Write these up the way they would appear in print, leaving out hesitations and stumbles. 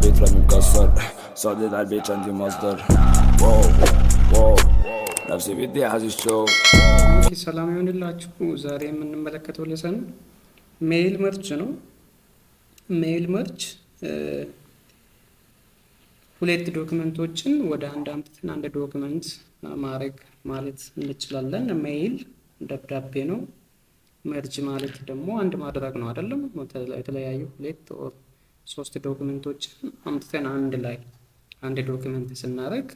البيت رامي مكسر صديت على البيت عندي مصدر واو واو نفسي بدي حاسس شو ሰላም ይሁንላችሁ። ዛሬ የምንመለከተው ሌሰን ሜይል መርጅ ነው። ሜይል መርጅ ሁለት ዶክመንቶችን ወደ አንድ አምጥተን አንድ ዶክመንት ማድረግ ማለት እንችላለን። ሜይል ደብዳቤ ነው። መርጅ ማለት ደግሞ አንድ ማድረግ ነው አይደለም? የተለያዩ ሁለት ኦር ሶስት ዶክመንቶችን አምጥተን አንድ ላይ አንድ ዶክመንት ስናደርግ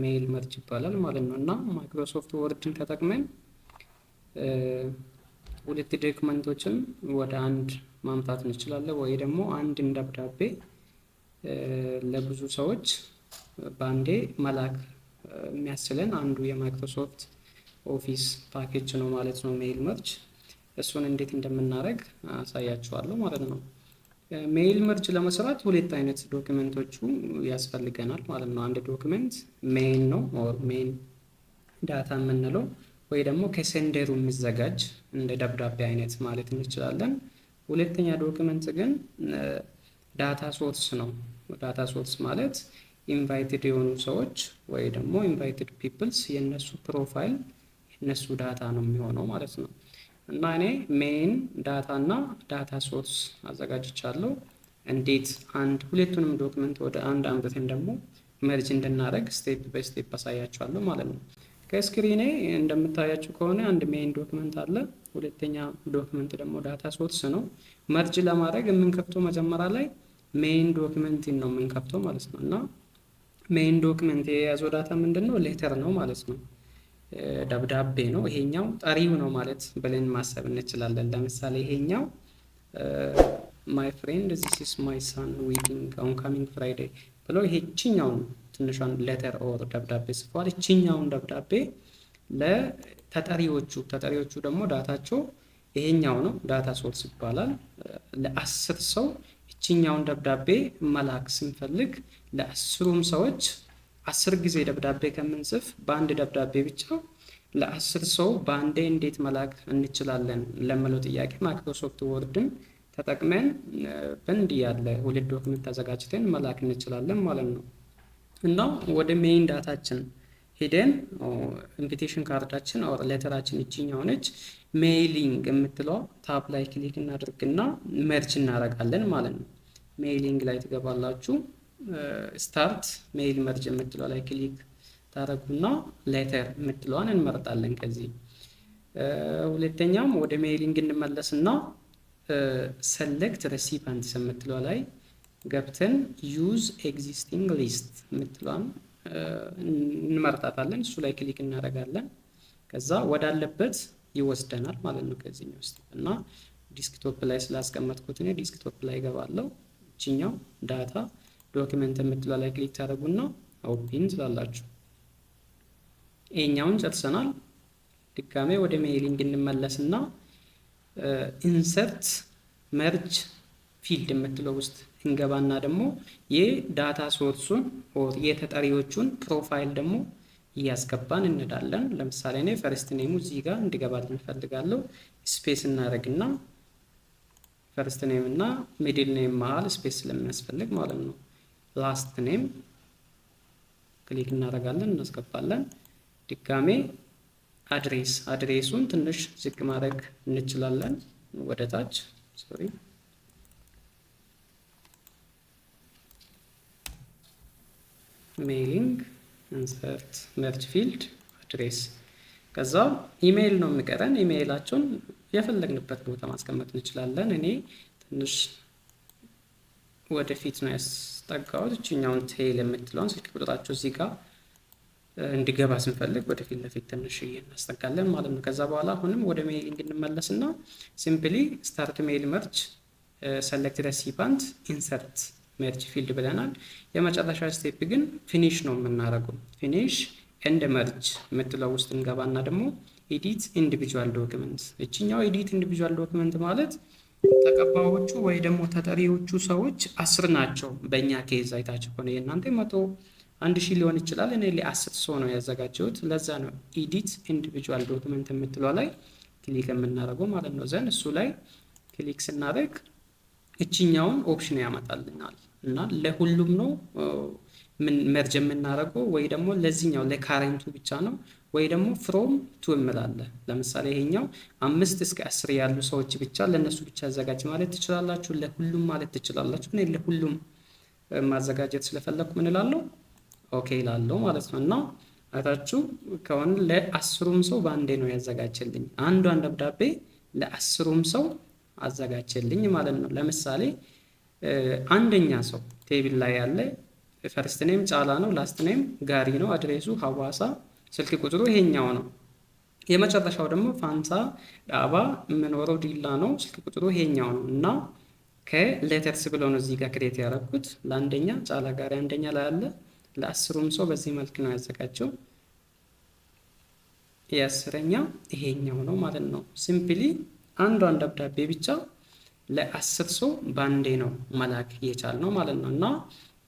ሜይል መርጅ ይባላል ማለት ነው። እና ማይክሮሶፍት ወርድን ተጠቅመን ሁለት ዶክመንቶችን ወደ አንድ ማምጣት እንችላለን፣ ወይ ደግሞ አንድን ደብዳቤ ለብዙ ሰዎች በአንዴ መላክ የሚያስችለን አንዱ የማይክሮሶፍት ኦፊስ ፓኬጅ ነው ማለት ነው ሜይል መርጅ። እሱን እንዴት እንደምናደርግ አሳያችኋለሁ ማለት ነው። ሜይል መርጅ ለመስራት ሁለት አይነት ዶክመንቶቹ ያስፈልገናል ማለት ነው። አንድ ዶክመንት ሜይን ነው ኦር ሜይን ዳታ የምንለው፣ ወይ ደግሞ ከሴንደሩ የሚዘጋጅ እንደ ደብዳቤ አይነት ማለት እንችላለን። ሁለተኛ ዶክመንት ግን ዳታ ሶርስ ነው። ዳታ ሶርስ ማለት ኢንቫይትድ የሆኑ ሰዎች ወይ ደግሞ ኢንቫይትድ ፒፕልስ የነሱ ፕሮፋይል የነሱ ዳታ ነው የሚሆነው ማለት ነው። እና እኔ ሜይን ዳታ እና ዳታ ሶርስ አዘጋጅቻለሁ። እንዴት ሁለቱንም ዶክመንት ወደ አንድ አምጥተን ደግሞ መርጅ እንድናደርግ ስቴፕ ባይ ስቴፕ አሳያችኋለሁ ማለት ነው። ከስክሪኔ እንደምታያችሁ ከሆነ አንድ ሜይን ዶክመንት አለ፣ ሁለተኛ ዶክመንት ደግሞ ዳታ ሶርስ ነው። መርጅ ለማድረግ የምንከፍተው መጀመሪያ ላይ ሜይን ዶክመንት ነው የምንከፍተው ማለት ነው። እና ሜይን ዶክመንት የያዘው ዳታ ምንድን ነው? ሌተር ነው ማለት ነው፣ ደብዳቤ ነው። ይሄኛው ጠሪው ነው ማለት ብለን ማሰብ እንችላለን። ለምሳሌ ይሄኛው ማይ ፍሬንድ ዚስ ኢዝ ማይ ሳን ዌቲንግ ኦን ካሚንግ ፍራይዴይ ብሎ ይሄኛውን ትንሿን ሌተር ኦር ደብዳቤ ጽፏል። ይሄኛውን ደብዳቤ ተጠሪዎቹ ደግሞ ዳታቸው ይሄኛው ነው፣ ዳታ ሶርስ ይባላል። ለ10 ሰው ይሄኛውን ደብዳቤ መላክ ስንፈልግ ለ10ሩም ሰዎች 10 ጊዜ ደብዳቤ ከምንጽፍ በአንድ ደብዳቤ ብቻ ለ10 ሰው በአንዴ እንዴት መላክ እንችላለን ለምለው ጥያቄ ማይክሮሶፍት ወርድን ተጠቅመን በእንዲህ ያለ ሁለት ዶክመንት ተዘጋጅተን መላክ እንችላለን ማለት ነው። እና ወደ ሜይን ዳታችን ሄደን ኢንቪቴሽን ካርዳችን ኦር ሌተራችን ይችኛው ነች። ሜይሊንግ የምትለው ታብ ላይ ክሊክ እናድርግና መርጅ እናደርጋለን ማለት ነው። ሜይሊንግ ላይ ትገባላችሁ። ስታርት ሜይል መርጅ የምትለው ላይ ክሊክ ታደርጉና ሌተር የምትለዋን እንመርጣለን። ከዚህ ሁለተኛም ወደ ሜይሊንግ እንመለስና ሰሌክት ሬሲፒየንትስ የምትለው ላይ ገብተን ዩዝ ኤግዚስቲንግ ሊስት የምትለዋን እንመርጣታለን። እሱ ላይ ክሊክ እናደርጋለን። ከዛ ወዳለበት ይወስደናል ማለት ነው ከዚህኛው ውስጥ። እና ዲስክቶፕ ላይ ስላስቀመጥኩት እኔ ዲስክቶፕ ላይ ገባለሁ። እቺኛው ዳታ ዶክመንት የምትለው ላይ ክሊክ ታደርጉና ኦፕን ትላላችሁ። ይሄኛውን ጨርሰናል። ድጋሜ ወደ ሜይሊንግ እንመለስና ኢንሰርት መርጅ ፊልድ የምትለው ውስጥ እንገባና ደግሞ የዳታ ሶርሱን ኦር የተጠሪዎቹን ፕሮፋይል ደግሞ እያስገባን እንዳለን። ለምሳሌ እኔ ፈርስት ኔሙ እዚህ ጋር እንዲገባልን እንፈልጋለሁ። ስፔስ እናደርግና ፈርስት ኔም እና ሚድል ኔም መሃል ስፔስ ስለሚያስፈልግ ማለት ነው። ላስት ኔም ክሊክ እናደርጋለን፣ እናስገባለን። ድጋሜ አድሬሱን ትንሽ ዝቅ ማድረግ እንችላለን ወደ ታች ሜይሊንግ ኢንሰርት መርጅ ፊልድ አድሬስ። ከዛ ኢሜይል ነው የሚቀረን። ኢሜይላቸውን የፈለግንበት ቦታ ማስቀመጥ እንችላለን። እኔ ትንሽ ወደፊት ነው ያስጠጋሁት። እችኛውን ቴል የምትለውን ስልክ ቁጥራቸው እዚህ ጋር እንዲገባ ስንፈልግ ወደፊት ለፊት ትንሽ እናስጠጋለን ማለት ነው። ከዛ በኋላ አሁንም ወደ ሜይሊንግ እንመለስና ሲምፕሊ ስታርት ሜይል መርጅ ሰሌክት ሬሲፒየንት ኢንሰርት መርጅ ፊልድ ብለናል። የመጨረሻ ስቴፕ ግን ፊኒሽ ነው የምናደርገው። ፊኒሽ ኤንድ መርጅ የምትለው ውስጥ እንገባና ደግሞ ኤዲት ኢንዲቪጁዋል ዶክመንት። እችኛው ኤዲት ኢንዲቪጁዋል ዶክመንት ማለት ተቀባዮቹ ወይ ደግሞ ተጠሪዎቹ ሰዎች 10 ናቸው። በእኛ ኬዝ አይታችሁ ከሆነ የእናንተ 100-1000 ሊሆን ይችላል። እኔ ለ10 ሰው ነው ያዘጋጀሁት። ለዛ ነው ኤዲት ኢንዲቪጁዋል ዶክመንት የምትለው ላይ ክሊክ የምናደርገው ማለት ነው። ዘን እሱ ላይ ክሊክ ስናደርግ እችኛውን ኦፕሽን ያመጣልናል። እና ለሁሉም ነው ምን መርጅ የምናደርገው ወይ ደግሞ ለዚህኛው ለካረንቱ ብቻ ነው ወይ ደግሞ ፍሮም ቱ እንላለን። ለምሳሌ ይሄኛው 5 እስከ 10 ያሉ ሰዎች ብቻ ለነሱ ብቻ አዘጋጅ ማለት ትችላላችሁ፣ ለሁሉም ማለት ትችላላችሁ። እኔ ለሁሉም ማዘጋጀት ስለፈለኩ ምን እላለሁ ኦኬ እላለሁ ማለት ነው። እና አይታችሁ ከሆነ ለ10ሩም ሰው በአንዴ ነው ያዘጋጀልኝ። አንዷን ደብዳቤ ለ10ሩም ሰው አዘጋጀልኝ ማለት ነው። ለምሳሌ አንደኛ ሰው ቴብል ላይ ያለ ፈርስት ኔም ጫላ ነው፣ ላስት ኔም ጋሪ ነው፣ አድሬሱ ሐዋሳ፣ ስልክ ቁጥሩ ይሄኛው ነው። የመጨረሻው ደግሞ ፋንታ ዳባ የምኖረው ዲላ ነው፣ ስልክ ቁጥሩ ይሄኛው ነው። እና ከሌተርስ ብሎ ነው እዚህ ጋር ክሬት ያደረኩት። ለአንደኛ ጫላ ጋሪ አንደኛ ላይ አለ፣ ለ10ሩም ሰው በዚህ መልክ ነው ያዘጋጀው። የ10ኛ ይሄኛው ነው ማለት ነው። ሲምፕሊ አንዷን ደብዳቤ ብቻ ለ10 ሰው ባንዴ ነው መላክ የቻል ነው ማለት ነው። እና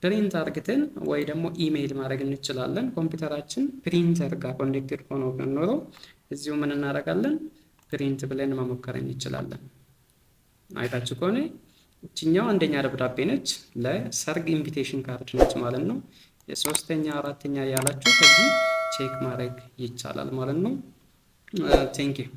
ፕሪንት አርግተን ወይ ደግሞ ኢሜይል ማድረግ እንችላለን። ኮምፒውተራችን ፕሪንተር ጋር ኮኔክትድ ሆኖ ኖሮ እዚሁ ምን እናደርጋለን ፕሪንት ብለን መሞከር እንችላለን። አይታችሁ ከሆነ እችኛው አንደኛ ደብዳቤ ነች፣ ለሰርግ ኢንቪቴሽን ካርድ ነች ማለት ነው። የሶስተኛ አራተኛ ያላችሁ ከዚህ ቼክ ማድረግ ይቻላል ማለት ነው። ቴንክ ዩ